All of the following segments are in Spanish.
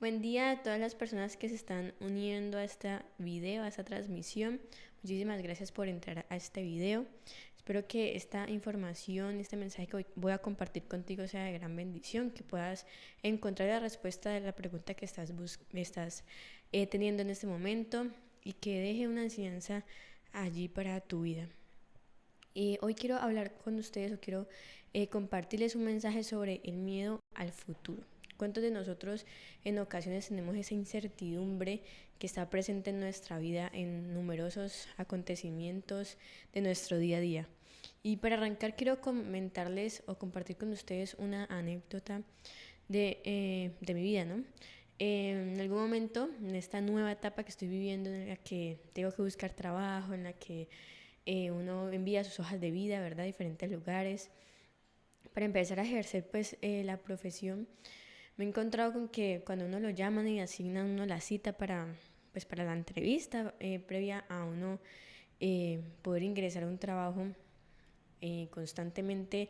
Buen día a todas las personas que se están uniendo a este video, a esta transmisión. Muchísimas gracias por entrar a este video. Espero que esta información, este mensaje que hoy voy a compartir contigo sea de gran bendición, que puedas encontrar la respuesta de la pregunta que estás teniendo en este momento y que deje una enseñanza allí para tu vida. Hoy quiero hablar con ustedes o quiero compartirles un mensaje sobre el miedo al futuro. ¿Cuántos de nosotros en ocasiones tenemos esa incertidumbre que está presente en nuestra vida en numerosos acontecimientos de nuestro día a día? Y para arrancar quiero comentarles o compartir con ustedes una anécdota de mi vida, ¿no? En algún momento, en esta nueva etapa que estoy viviendo, en la que tengo que buscar trabajo, en la que uno envía sus hojas de vida, ¿verdad?, a diferentes lugares para empezar a ejercer pues la profesión. Me he encontrado con que cuando uno lo llaman y asignan uno la cita para la entrevista previa a uno poder ingresar a un trabajo, constantemente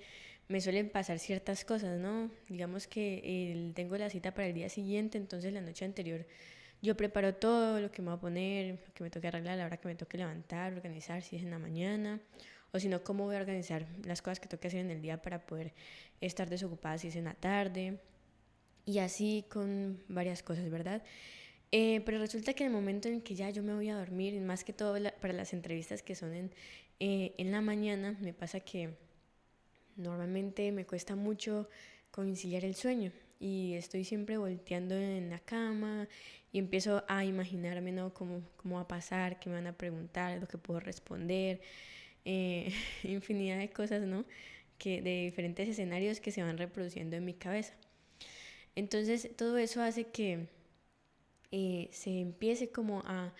me suelen pasar ciertas cosas, ¿no? Digamos que tengo la cita para el día siguiente, entonces la noche anterior yo preparo todo lo que me voy a poner, lo que me toque arreglar, a la hora que me toque levantar, organizar, si es en la mañana, o si no, cómo voy a organizar las cosas que toque hacer en el día para poder estar desocupada si es en la tarde, y así con varias cosas, ¿verdad? Pero resulta que en el momento en que ya yo me voy a dormir, más que todo para las entrevistas que son en la mañana, me pasa que normalmente me cuesta mucho conciliar el sueño y estoy siempre volteando en la cama y empiezo a imaginarme, ¿no?, cómo va a pasar, qué me van a preguntar, lo que puedo responder, infinidad de cosas, ¿no?, que de diferentes escenarios que se van reproduciendo en mi cabeza. Entonces todo eso hace que se empiece como a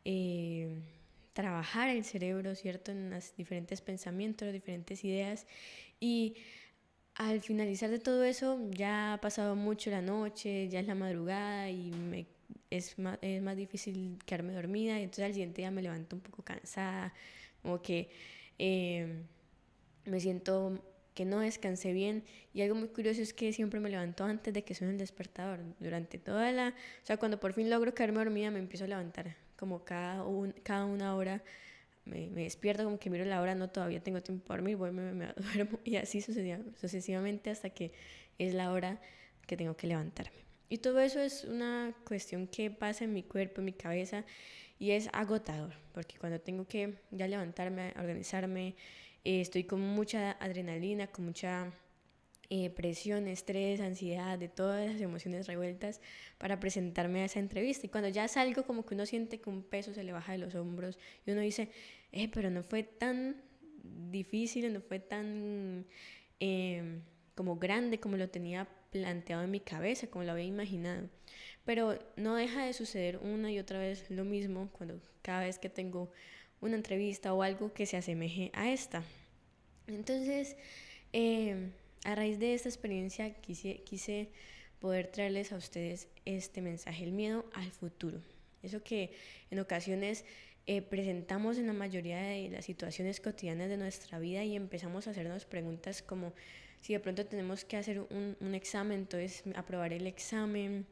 eh, trabajar el cerebro, ¿cierto?, en los diferentes pensamientos, las diferentes ideas, y al finalizar de todo eso ya ha pasado mucho la noche, ya es la madrugada y es más difícil quedarme dormida, y entonces al siguiente día me levanto un poco cansada, como que eh, me siento que no descansé bien, y algo muy curioso es que siempre me levanto antes de que suene el despertador. Durante o sea, cuando por fin logro quedarme dormida me empiezo a levantar como cada una hora. Me despierto, como que miro la hora, no, todavía tengo tiempo para dormir, voy, me duermo, y así sucesivamente hasta que es la hora que tengo que levantarme. Y todo eso es una cuestión que pasa en mi cuerpo, en mi cabeza, y es agotador, porque cuando tengo que ya levantarme, organizarme, estoy con mucha adrenalina, con mucha presión, estrés, ansiedad, de todas las emociones revueltas para presentarme a esa entrevista. Y cuando ya salgo, como que uno siente que un peso se le baja de los hombros y uno dice, pero no fue tan difícil, no fue tan como grande como lo tenía planteado en mi cabeza, como lo había imaginado. Pero no deja de suceder una y otra vez lo mismo cada vez que tengo una entrevista o algo que se asemeje a esta. Entonces, a raíz de esta experiencia quise poder traerles a ustedes este mensaje: el miedo al futuro. Eso que en ocasiones presentamos en la mayoría de las situaciones cotidianas de nuestra vida, y empezamos a hacernos preguntas como si de pronto tenemos que hacer un examen, entonces aprobar el examen.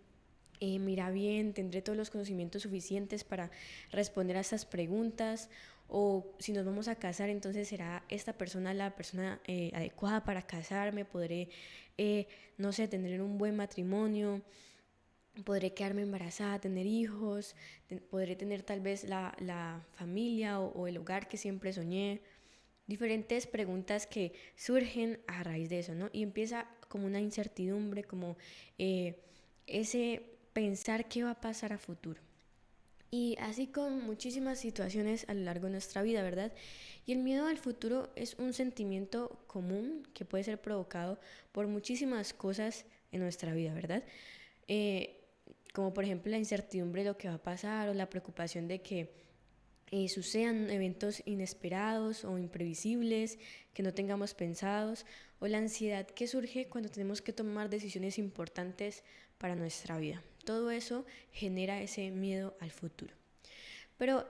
Mira bien, tendré todos los conocimientos suficientes para responder a estas preguntas, o si nos vamos a casar, entonces será esta persona la persona adecuada para casarme, podré, no sé, tener un buen matrimonio, podré quedarme embarazada, tener hijos, podré tener tal vez la familia o el hogar que siempre soñé. Diferentes preguntas que surgen a raíz de eso, ¿no? Y empieza como una incertidumbre, como ese pensar qué va a pasar a futuro. Y así con muchísimas situaciones a lo largo de nuestra vida, ¿verdad? Y el miedo al futuro es un sentimiento común que puede ser provocado por muchísimas cosas en nuestra vida, ¿verdad? Eh, Como por ejemplo la incertidumbre de lo que va a pasar, o la preocupación de que sucedan eventos inesperados o imprevisibles que no tengamos pensados, o la ansiedad que surge cuando tenemos que tomar decisiones importantes para nuestra vida. Todo eso genera ese miedo al futuro. Pero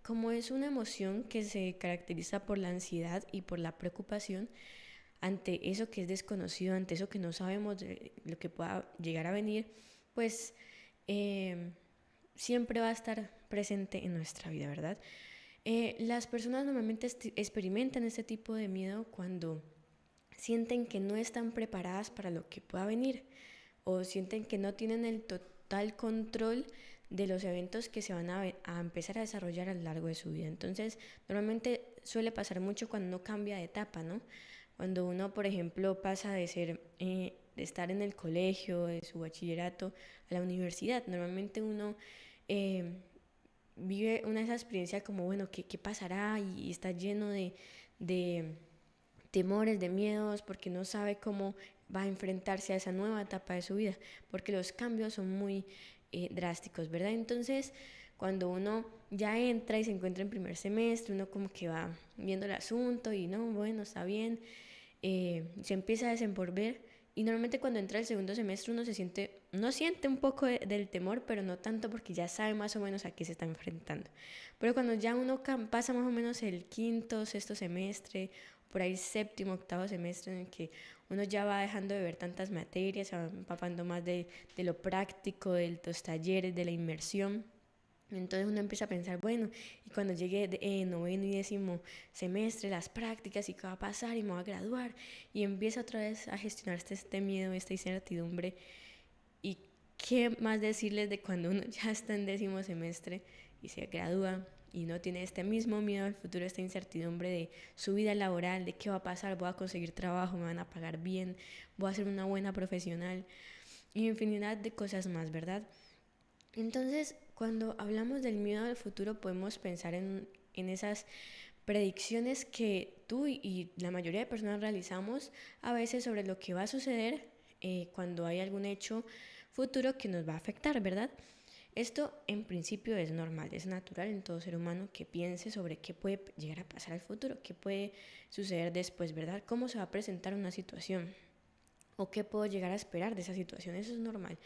como es una emoción que se caracteriza por la ansiedad y por la preocupación ante eso que es desconocido, ante eso que no sabemos de lo que pueda llegar a venir, pues eh, siempre va a estar presente en nuestra vida, ¿verdad? Las personas normalmente experimentan este tipo de miedo cuando sienten que no están preparadas para lo que pueda venir o sienten que no tienen el total control de los eventos que se van a empezar a desarrollar a lo largo de su vida. Entonces, normalmente suele pasar mucho cuando uno cambia de etapa, ¿no? Cuando uno, por ejemplo, pasa de estar en el colegio, de su bachillerato, a la universidad. Normalmente uno eh, vive una de esas experiencias como, bueno, ¿qué pasará? Y está lleno de temores, de miedos, porque no sabe cómo va a enfrentarse a esa nueva etapa de su vida, porque los cambios son muy drásticos, ¿verdad? Entonces, cuando uno ya entra y se encuentra en primer semestre, uno como que va viendo el asunto y no, bueno, está bien, se empieza a desenvolver y normalmente cuando entra el segundo semestre uno siente un poco del temor, pero no tanto porque ya sabe más o menos a qué se está enfrentando. Pero cuando ya uno pasa más o menos el quinto, sexto semestre, por ahí séptimo, octavo semestre en el que uno ya va dejando de ver tantas materias, se va empapando más de lo práctico, de los talleres, de la inmersión. Entonces uno empieza a pensar, bueno, y cuando llegue noveno y décimo semestre, las prácticas y qué va a pasar y me voy a graduar, y empieza otra vez a gestionarse este miedo, esta incertidumbre. Y qué más decirles de cuando uno ya está en décimo semestre y se gradúa y no tiene este mismo miedo al futuro, esta incertidumbre de su vida laboral, de qué va a pasar, voy a conseguir trabajo, me van a pagar bien, voy a ser una buena profesional y infinidad de cosas más, ¿verdad? Entonces, cuando hablamos del miedo al futuro, podemos pensar en esas predicciones que tú y la mayoría de personas realizamos a veces sobre lo que va a suceder cuando hay algún hecho futuro que nos va a afectar, ¿verdad? Esto en principio es normal, es natural en todo ser humano que piense sobre qué puede llegar a pasar al futuro, qué puede suceder después, ¿verdad? ¿Cómo se va a presentar una situación? ¿O qué puedo llegar a esperar de esa situación? Eso es normal.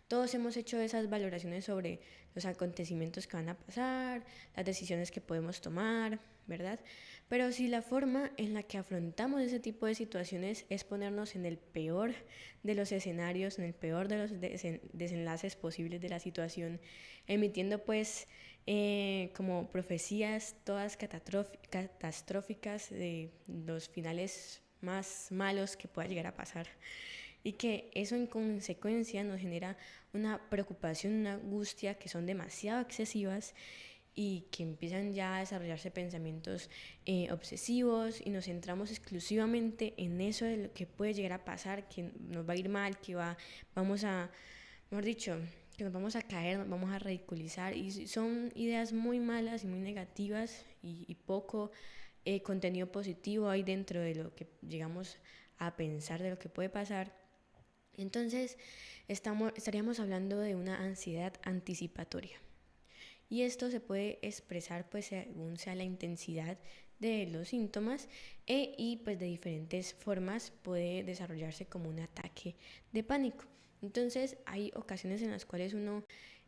Todos hemos hecho esas valoraciones sobre los acontecimientos que van a pasar, las decisiones que podemos tomar, ¿verdad? Pero si la forma en la que afrontamos ese tipo de situaciones es ponernos en el peor de los escenarios, en el peor de los desenlaces posibles de la situación, emitiendo pues como profecías todas catastróficas de los finales más malos que pueda llegar a pasar, y que eso en consecuencia nos genera una preocupación, una angustia que son demasiado excesivas y que empiezan ya a desarrollarse pensamientos obsesivos y nos centramos exclusivamente en eso de lo que puede llegar a pasar, que nos va a ir mal, vamos a, mejor dicho, que nos vamos a caer, nos vamos a ridiculizar, y son ideas muy malas y muy negativas y poco contenido positivo hay dentro de lo que llegamos a pensar de lo que puede pasar. Entonces, estaríamos hablando de una ansiedad anticipatoria. Y esto se puede expresar pues según sea la intensidad de los síntomas y pues de diferentes formas puede desarrollarse como un ataque de pánico. Entonces hay ocasiones en las cuales uno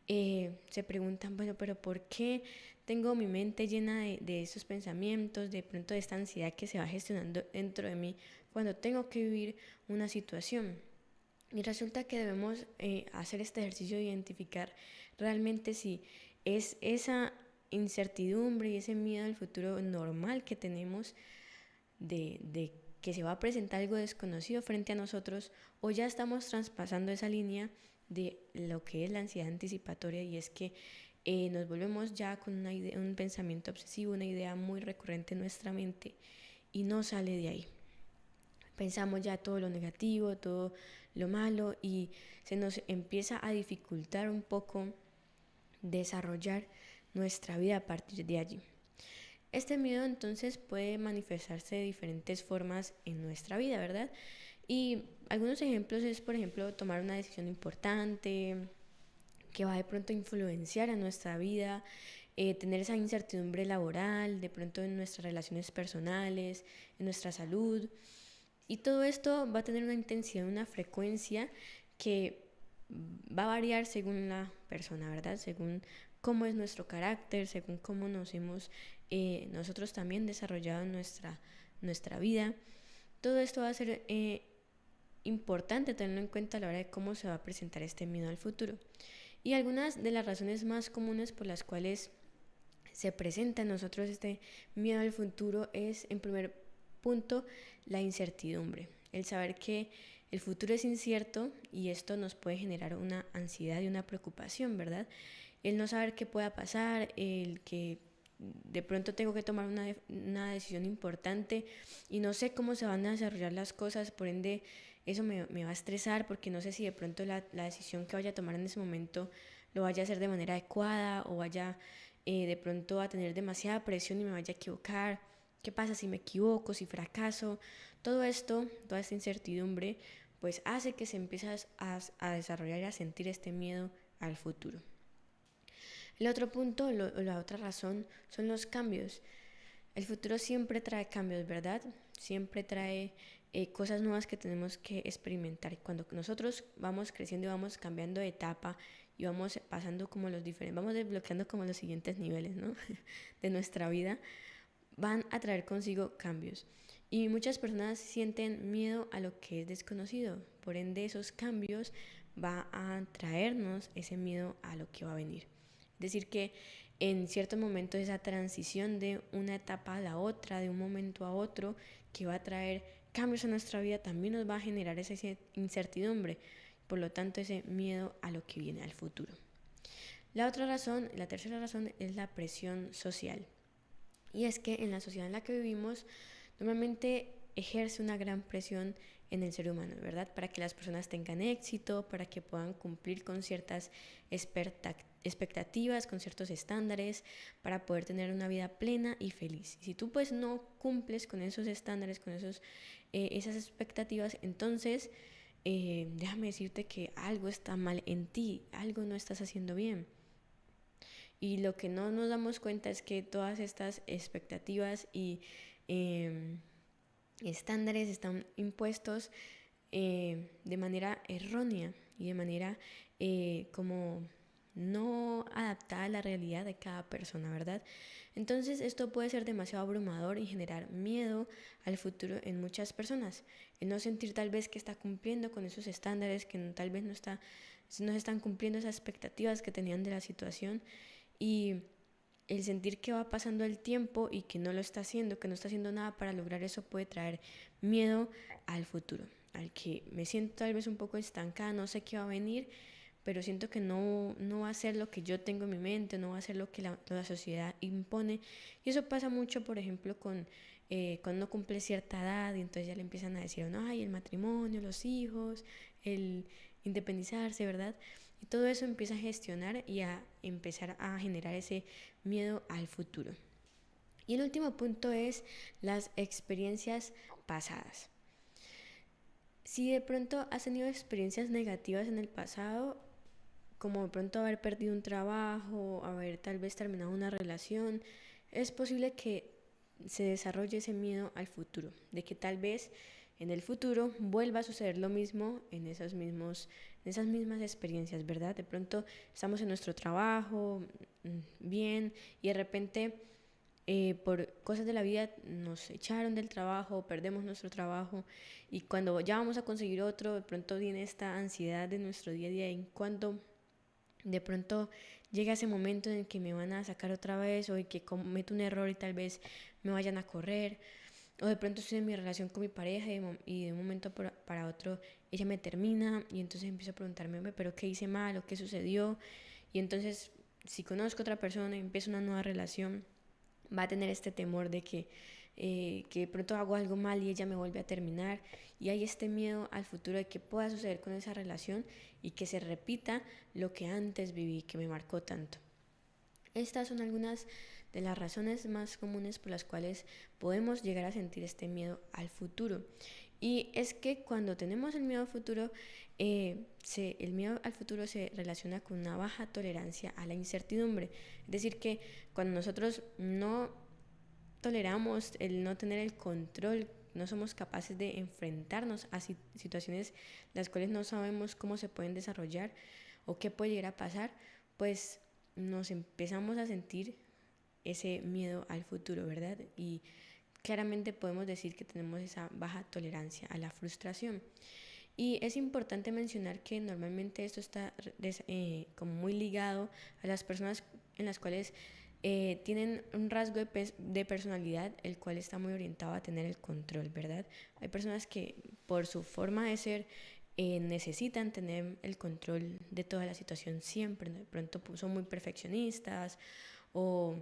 se pregunta, bueno, pero ¿por qué tengo mi mente llena de esos pensamientos, de pronto de esta ansiedad que se va gestionando dentro de mí cuando tengo que vivir una situación? Y resulta que debemos hacer este ejercicio de identificar realmente si es esa incertidumbre y ese miedo al futuro normal que tenemos de que se va a presentar algo desconocido frente a nosotros, o ya estamos traspasando esa línea de lo que es la ansiedad anticipatoria, y es que nos volvemos ya con un pensamiento obsesivo, una idea muy recurrente en nuestra mente y no sale de ahí. Pensamos ya todo lo negativo, todo lo malo, y se nos empieza a dificultar un poco desarrollar nuestra vida a partir de allí. Este miedo entonces puede manifestarse de diferentes formas en nuestra vida, ¿verdad? Y algunos ejemplos es, por ejemplo, tomar una decisión importante que va de pronto a influenciar a nuestra vida, tener esa incertidumbre laboral, de pronto en nuestras relaciones personales, en nuestra salud. Y todo esto va a tener una intensidad, una frecuencia que va a variar según la persona, ¿verdad? Según cómo es nuestro carácter, según cómo nos hemos nosotros también desarrollado nuestra vida. Todo esto va a ser importante tenerlo en cuenta a la hora de cómo se va a presentar este miedo al futuro. Y algunas de las razones más comunes por las cuales se presenta en nosotros este miedo al futuro es, en primer punto, la incertidumbre. El saber que el futuro es incierto y esto nos puede generar una ansiedad y una preocupación, ¿verdad? El no saber qué pueda pasar, el que de pronto tengo que tomar una decisión importante y no sé cómo se van a desarrollar las cosas, por ende eso me va a estresar porque no sé si de pronto la decisión que vaya a tomar en ese momento lo vaya a hacer de manera adecuada o vaya de pronto a tener demasiada presión y me vaya a equivocar. ¿Qué pasa si me equivoco, si fracaso? Todo esto, toda esta incertidumbre, pues hace que se empiece a desarrollar y a sentir este miedo al futuro. El otro punto, la otra razón, son los cambios. El futuro siempre trae cambios, ¿verdad? Siempre trae cosas nuevas que tenemos que experimentar. Y cuando nosotros vamos creciendo y vamos cambiando de etapa y vamos pasando como los diferentes, vamos desbloqueando como los siguientes niveles, ¿no? de nuestra vida, van a traer consigo cambios. Y muchas personas sienten miedo a lo que es desconocido. Por ende, esos cambios va a traernos ese miedo a lo que va a venir. Es decir, que en ciertos momentos esa transición de una etapa a la otra, de un momento a otro, que va a traer cambios a nuestra vida, también nos va a generar esa incertidumbre, por lo tanto ese miedo a lo que viene al futuro. La tercera razón es la presión social. Y es que en la sociedad en la que vivimos normalmente ejerce una gran presión en el ser humano, ¿verdad? Para que las personas tengan éxito, para que puedan cumplir con ciertas expectativas, con ciertos estándares, para poder tener una vida plena y feliz. Y si tú pues no cumples con esos estándares, con esas expectativas, entonces déjame decirte que algo está mal en ti, algo no estás haciendo bien. Y lo que no nos damos cuenta es que todas estas expectativas y estándares están impuestos de manera errónea y de manera como no adaptada a la realidad de cada persona, ¿verdad? Entonces esto puede ser demasiado abrumador y generar miedo al futuro en muchas personas. El no sentir tal vez que está cumpliendo con esos estándares, que tal vez no se están cumpliendo esas expectativas que tenían de la situación, y el sentir que va pasando el tiempo y que no lo está haciendo, que no está haciendo nada para lograr eso, puede traer miedo al futuro, al que me siento tal vez un poco estancada, no sé qué va a venir, pero siento que no va a ser lo que yo tengo en mi mente, no va a ser lo que la sociedad impone. Y eso pasa mucho, por ejemplo, cuando uno cumple cierta edad y entonces ya le empiezan a decir a uno, ay, el matrimonio, los hijos, el independizarse, ¿verdad? Y todo eso empieza a gestionar y a empezar a generar ese miedo al futuro. Y el último punto es las experiencias pasadas. Si de pronto has tenido experiencias negativas en el pasado, como de pronto haber perdido un trabajo, haber tal vez terminado una relación, es posible que se desarrolle ese miedo al futuro, de que tal vez en el futuro vuelva a suceder lo mismo en esas mismas experiencias, ¿verdad? De pronto estamos en nuestro trabajo, bien, y de repente por cosas de la vida nos echaron del trabajo, perdemos nuestro trabajo, y cuando ya vamos a conseguir otro, de pronto viene esta ansiedad de nuestro día a día en cuanto de pronto llega ese momento en el que me van a sacar otra vez o en que cometo un error y tal vez me vayan a correr, o de pronto estoy en mi relación con mi pareja y de un momento para otro ella me termina y entonces empiezo a preguntarme, pero ¿qué hice mal o qué sucedió? Y entonces si conozco a otra persona y empiezo una nueva relación, va a tener este temor de que de pronto hago algo mal y ella me vuelve a terminar, y hay este miedo al futuro de que pueda suceder con esa relación y que se repita lo que antes viví, que me marcó tanto. Estas son algunas de las razones más comunes por las cuales podemos llegar a sentir este miedo al futuro. Y es que cuando tenemos el miedo al futuro, el miedo al futuro se relaciona con una baja tolerancia a la incertidumbre. Es decir, que cuando nosotros no toleramos el no tener el control, no somos capaces de enfrentarnos a situaciones las cuales no sabemos cómo se pueden desarrollar o qué puede llegar a pasar, pues nos empezamos a sentir ese miedo al futuro, ¿verdad? Y claramente podemos decir que tenemos esa baja tolerancia a la frustración. Y es importante mencionar que normalmente esto está como muy ligado a las personas en las cuales tienen un rasgo de personalidad el cual está muy orientado a tener el control, ¿verdad? Hay personas que por su forma de ser necesitan tener el control de toda la situación siempre, ¿no? De pronto son muy perfeccionistas o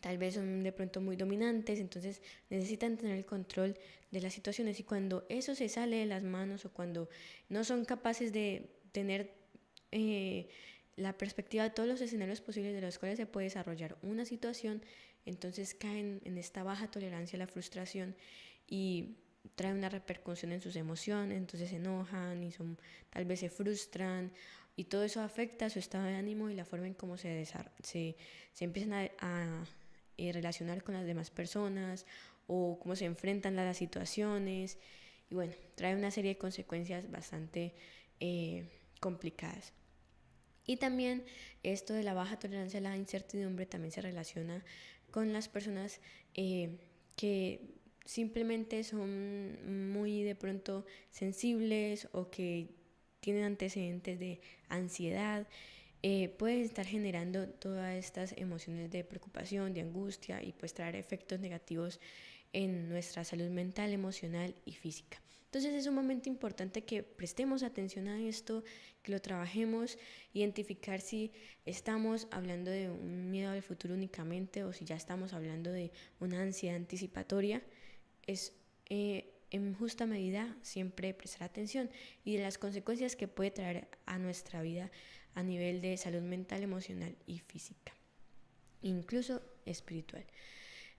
tal vez son de pronto muy dominantes, entonces necesitan tener el control de las situaciones, y cuando eso se sale de las manos o cuando no son capaces de tener eh, la perspectiva de todos los escenarios posibles de los cuales se puede desarrollar una situación, entonces caen en esta baja tolerancia a la frustración y trae una repercusión en sus emociones, entonces se enojan y tal vez se frustran, y todo eso afecta a su estado de ánimo y la forma en cómo se empiezan a relacionar con las demás personas o cómo se enfrentan a las situaciones, y bueno, trae una serie de consecuencias bastante complicadas. Y también esto de la baja tolerancia a la incertidumbre también se relaciona con las personas que simplemente son muy de pronto sensibles o que tienen antecedentes de ansiedad. Pueden estar generando todas estas emociones de preocupación, de angustia, y pues traer efectos negativos en nuestra salud mental, emocional y física. Entonces es un momento importante que prestemos atención a esto, que lo trabajemos, identificar si estamos hablando de un miedo al futuro únicamente o si ya estamos hablando de una ansiedad anticipatoria. Es en justa medida siempre prestar atención y de las consecuencias que puede traer a nuestra vida a nivel de salud mental, emocional y física, incluso espiritual.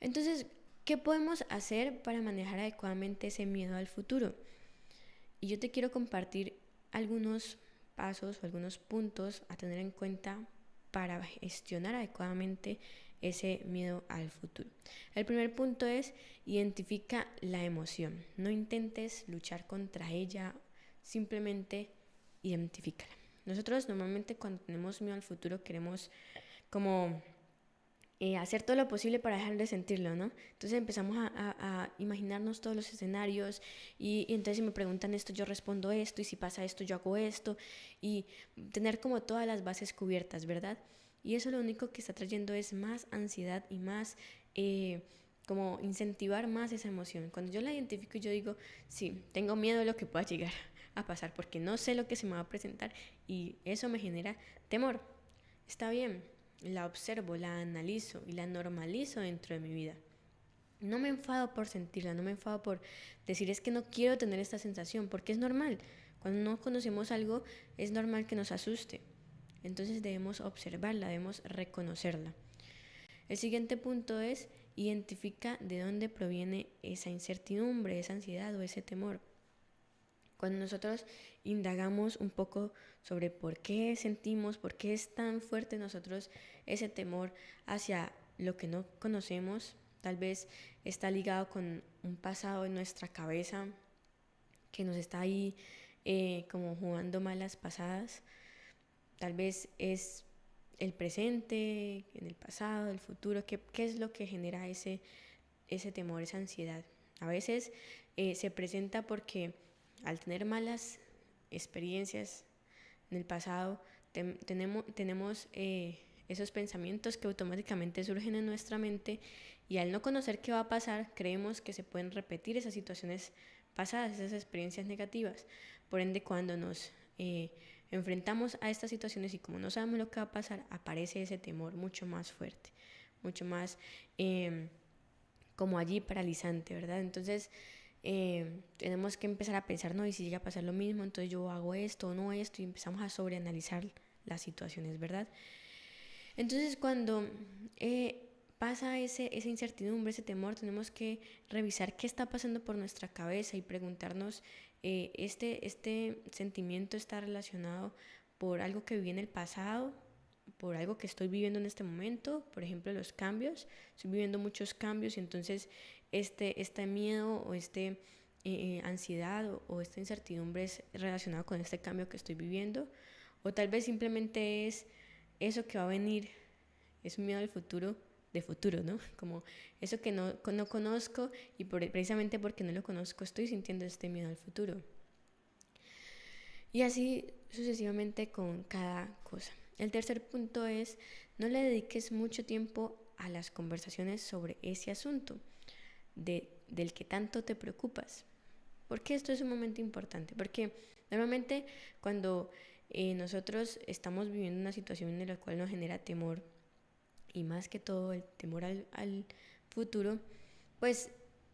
Entonces, ¿qué podemos hacer para manejar adecuadamente ese miedo al futuro? Y yo te quiero compartir algunos pasos o algunos puntos a tener en cuenta para gestionar adecuadamente ese miedo al futuro. El primer punto es: identifica la emoción. No intentes luchar contra ella, simplemente identifícala. Nosotros normalmente cuando tenemos miedo al futuro queremos como hacer todo lo posible para dejar de sentirlo, ¿no? Entonces empezamos a imaginarnos todos los escenarios y entonces si me preguntan esto yo respondo esto, y si pasa esto yo hago esto, y tener como todas las bases cubiertas, ¿verdad? Y eso lo único que está trayendo es más ansiedad y más como incentivar más esa emoción. Cuando yo la identifico y yo digo, sí, tengo miedo de lo que pueda llegar a pasar porque no sé lo que se me va a presentar y eso me genera temor. Está bien, la observo, la analizo y la normalizo dentro de mi vida. No me enfado por sentirla, no me enfado por decir es que no quiero tener esta sensación, porque es normal. Cuando no conocemos algo, es normal que nos asuste. Entonces debemos observarla, debemos reconocerla. El siguiente punto es: identifica de dónde proviene esa incertidumbre, esa ansiedad o ese temor. Cuando nosotros indagamos un poco sobre por qué sentimos, por qué es tan fuerte en nosotros ese temor hacia lo que no conocemos, tal vez está ligado con un pasado en nuestra cabeza que nos está ahí como jugando malas pasadas. Tal vez es el presente, en el pasado, el futuro. ¿Qué es lo que genera ese temor, esa ansiedad? A veces se presenta porque al tener malas experiencias en el pasado, tenemos esos pensamientos que automáticamente surgen en nuestra mente, y al no conocer qué va a pasar, creemos que se pueden repetir esas situaciones pasadas, esas experiencias negativas. Por ende, cuando nos enfrentamos a estas situaciones y como no sabemos lo que va a pasar, aparece ese temor mucho más fuerte, mucho más como allí paralizante, ¿verdad? Entonces tenemos que empezar a pensar, no, y si llega a pasar lo mismo, entonces yo hago esto o no esto, y empezamos a sobreanalizar las situaciones, ¿verdad? Entonces cuando pasa esa incertidumbre, ese temor, tenemos que revisar qué está pasando por nuestra cabeza y preguntarnos, este sentimiento está relacionado por algo que viví en el pasado, por algo que estoy viviendo en este momento, por ejemplo los cambios. Estoy viviendo muchos cambios y entonces este miedo o ansiedad o esta incertidumbre es relacionado con este cambio que estoy viviendo, o tal vez simplemente es eso que va a venir, es un miedo al futuro de futuro, ¿no? Como eso que no conozco, y precisamente porque no lo conozco estoy sintiendo este miedo al futuro. Y así sucesivamente con cada cosa. El tercer punto es, no le dediques mucho tiempo a las conversaciones sobre ese asunto del que tanto te preocupas. Porque esto es un momento importante, porque normalmente cuando nosotros estamos viviendo una situación en la cual nos genera temor, y más que todo el temor al futuro, pues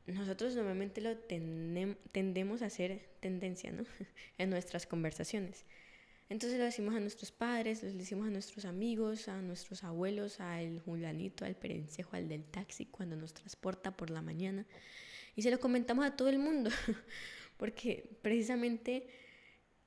nosotros normalmente lo tendemos a hacer tendencia, ¿no? En nuestras conversaciones. Entonces lo decimos a nuestros padres, lo decimos a nuestros amigos, a nuestros abuelos, al julanito, al perencejo, al del taxi cuando nos transporta por la mañana. Y se lo comentamos a todo el mundo, porque precisamente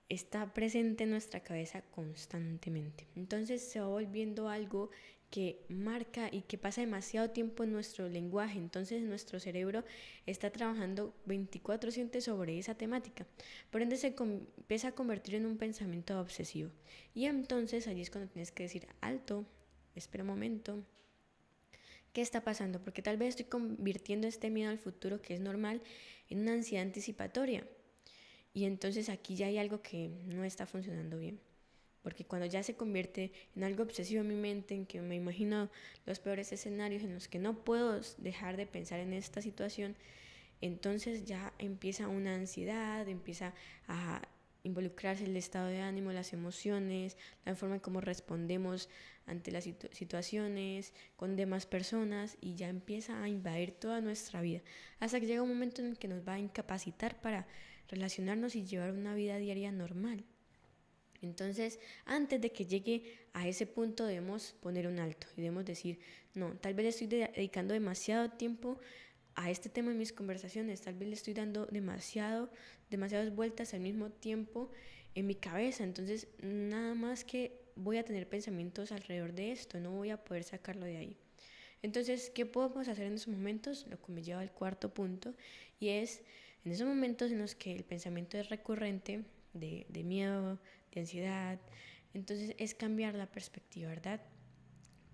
está presente en nuestra cabeza constantemente. Entonces se va volviendo algo que marca y que pasa demasiado tiempo en nuestro lenguaje. Entonces nuestro cerebro está trabajando 24/7 sobre esa temática. Por ende se empieza a convertir en un pensamiento obsesivo. Y entonces allí es cuando tienes que decir, alto, espera un momento, ¿qué está pasando? Porque tal vez estoy convirtiendo este miedo al futuro, que es normal, en una ansiedad anticipatoria. Y entonces aquí ya hay algo que no está funcionando bien. Porque cuando ya se convierte en algo obsesivo en mi mente, en que me imagino los peores escenarios en los que no puedo dejar de pensar en esta situación, entonces ya empieza una ansiedad, empieza a involucrarse el estado de ánimo, las emociones, la forma en cómo respondemos ante las situaciones con demás personas, y ya empieza a invadir toda nuestra vida, hasta que llega un momento en el que nos va a incapacitar para relacionarnos y llevar una vida diaria normal. Entonces, antes de que llegue a ese punto debemos poner un alto y debemos decir, no, tal vez le estoy dedicando demasiado tiempo a este tema en mis conversaciones, tal vez le estoy dando demasiadas vueltas al mismo tiempo en mi cabeza, entonces nada más que voy a tener pensamientos alrededor de esto, no voy a poder sacarlo de ahí. Entonces, ¿qué podemos hacer en esos momentos? Lo que me lleva al cuarto punto, y es en esos momentos en los que el pensamiento es recurrente, de miedo, de ansiedad, entonces es cambiar la perspectiva, ¿verdad?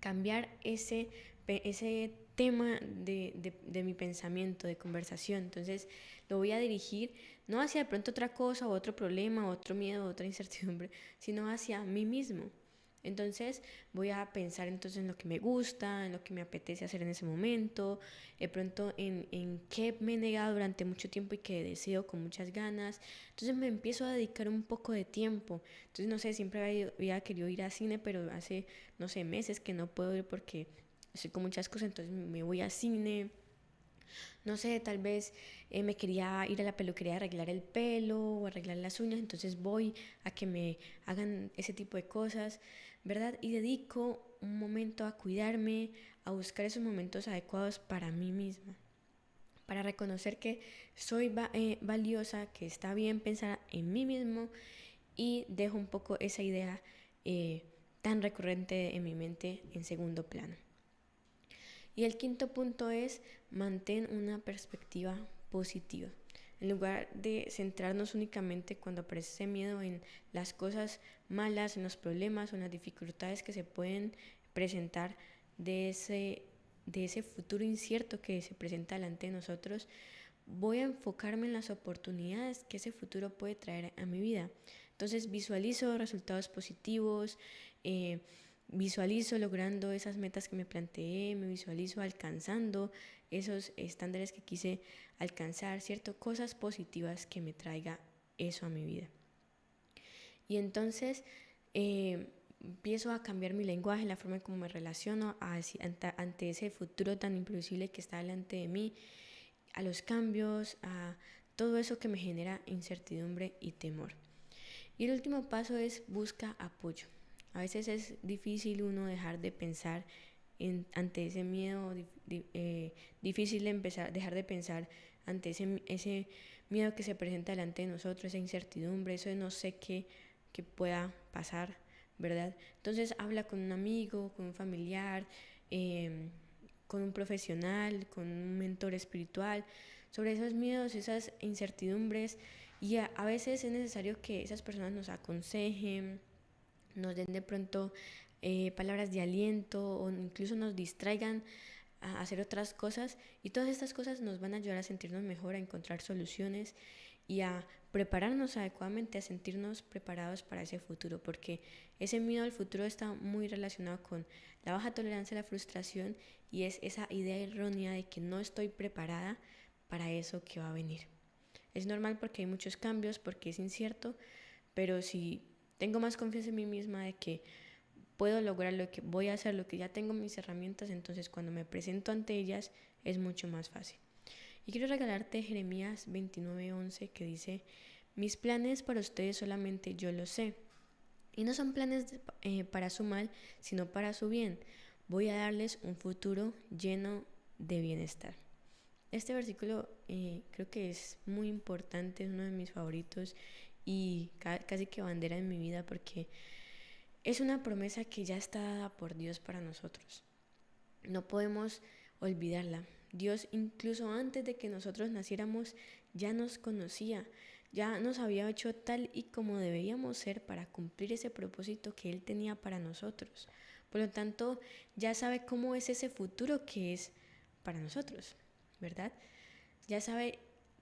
Cambiar ese tema de mi pensamiento, de conversación. Entonces lo voy a dirigir no hacia de pronto otra cosa, o otro problema, otro miedo, otra incertidumbre, sino hacia mí mismo. Entonces voy a pensar entonces en lo que me gusta, en lo que me apetece hacer en ese momento, de pronto en qué me he negado durante mucho tiempo y que deseo con muchas ganas. Entonces me empiezo a dedicar un poco de tiempo. Entonces no sé, siempre había querido ir al cine, pero hace, no sé, meses que no puedo ir porque estoy con muchas cosas, entonces me voy al cine. No sé, tal vez me quería ir a la peluquería a arreglar el pelo o arreglar las uñas, entonces voy a que me hagan ese tipo de cosas, ¿verdad? Y dedico un momento a cuidarme, a buscar esos momentos adecuados para mí misma, para reconocer que soy valiosa, que está bien pensar en mí mismo, y dejo un poco esa idea tan recurrente en mi mente en segundo plano. Y el quinto punto es mantén una perspectiva positiva. En lugar de centrarnos únicamente cuando aparece ese miedo en las cosas malas, en los problemas o en las dificultades que se pueden presentar de ese futuro incierto que se presenta delante de nosotros, voy a enfocarme en las oportunidades que ese futuro puede traer a mi vida. Entonces visualizo resultados positivos, visualizo logrando esas metas que me planteé, me visualizo alcanzando esos estándares que quise alcanzar, ¿cierto? Cosas positivas que me traiga eso a mi vida. Y entonces empiezo a cambiar mi lenguaje, la forma en cómo me relaciono ante ese futuro tan imprevisible que está delante de mí, a los cambios, a todo eso que me genera incertidumbre y temor. Y el último paso es busca apoyo. A veces es difícil uno dejar de pensar ante ese miedo, difícil dejar de pensar ante ese miedo que se presenta delante de nosotros, esa incertidumbre, eso de no sé qué pueda pasar, ¿verdad? Entonces habla con un amigo, con un familiar, con un profesional, con un mentor espiritual, sobre esos miedos, esas incertidumbres, y a veces es necesario que esas personas nos aconsejen, nos den de pronto palabras de aliento, o incluso nos distraigan a hacer otras cosas, y todas estas cosas nos van a ayudar a sentirnos mejor, a encontrar soluciones y a prepararnos adecuadamente, a sentirnos preparados para ese futuro, porque ese miedo al futuro está muy relacionado con la baja tolerancia a la frustración y es esa idea errónea de que no estoy preparada para eso que va a venir. Es normal porque hay muchos cambios, porque es incierto, pero si tengo más confianza en mí misma de que puedo lograr lo que voy a hacer, lo que ya tengo mis herramientas, entonces cuando me presento ante ellas es mucho más fácil. Y quiero regalarte Jeremías 29:11 que dice: mis planes para ustedes solamente yo los sé. Y no son planes para su mal, sino para su bien. Voy a darles un futuro lleno de bienestar. Este versículo creo que es muy importante, es uno de mis favoritos y casi que bandera en mi vida, porque es una promesa que ya está dada por Dios para nosotros. No podemos olvidarla. Dios, incluso antes de que nosotros naciéramos, ya nos conocía, ya nos había hecho tal y como debíamos ser para cumplir ese propósito que Él tenía para nosotros. Por lo tanto, ya sabe cómo es ese futuro que es para nosotros, ¿verdad? Ya sabe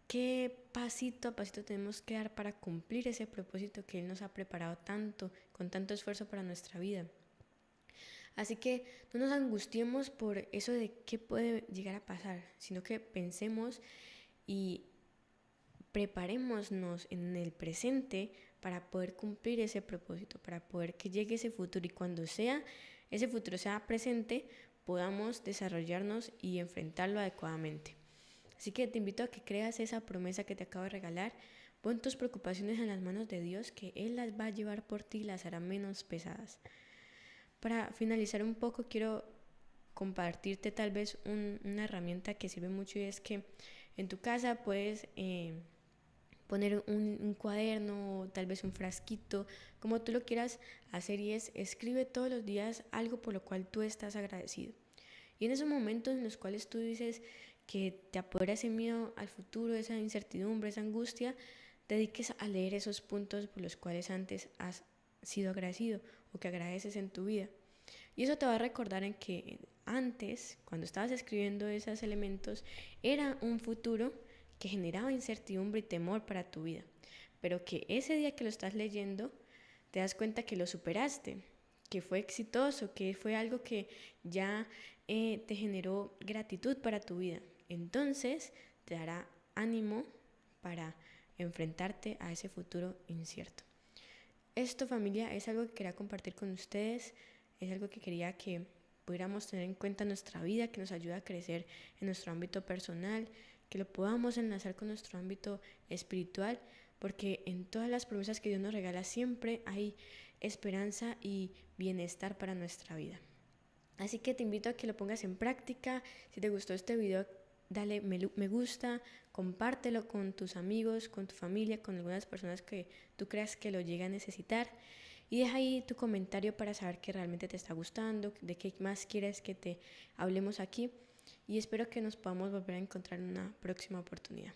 qué pasito a pasito tenemos que dar para cumplir ese propósito que Él nos ha preparado tanto, con tanto esfuerzo para nuestra vida. Así que no nos angustiemos por eso de qué puede llegar a pasar, sino que pensemos y preparémonos en el presente para poder cumplir ese propósito, para poder que llegue ese futuro y cuando ese futuro sea presente, podamos desarrollarnos y enfrentarlo adecuadamente. Así que te invito a que creas esa promesa que te acabo de regalar. Pon tus preocupaciones en las manos de Dios, que Él las va a llevar por ti y las hará menos pesadas. Para finalizar un poco, quiero compartirte tal vez una herramienta que sirve mucho, y es que en tu casa puedes poner un cuaderno o tal vez un frasquito, como tú lo quieras hacer, y escribe todos los días algo por lo cual tú estás agradecido. Y en esos momentos en los cuales tú dices que te apodera ese miedo al futuro, esa incertidumbre, esa angustia, dediques a leer esos puntos por los cuales antes has sido agradecido o que agradeces en tu vida. Y eso te va a recordar en que antes, cuando estabas escribiendo esos elementos, era un futuro que generaba incertidumbre y temor para tu vida, pero que ese día que lo estás leyendo te das cuenta que lo superaste, que fue exitoso, que fue algo que ya te generó gratitud para tu vida. Entonces te dará ánimo para enfrentarte a ese futuro incierto. Esto, familia, es algo que quería compartir con ustedes, es algo que quería que pudiéramos tener en cuenta en nuestra vida, que nos ayuda a crecer en nuestro ámbito personal, que lo podamos enlazar con nuestro ámbito espiritual, porque en todas las promesas que Dios nos regala siempre hay esperanza y bienestar para nuestra vida. Así que te invito a que lo pongas en práctica. Si te gustó este video, dale me gusta, compártelo con tus amigos, con tu familia, con algunas personas que tú creas que lo lleguen a necesitar. Y deja ahí tu comentario para saber que realmente te está gustando, de qué más quieres que te hablemos aquí. Y espero que nos podamos volver a encontrar en una próxima oportunidad.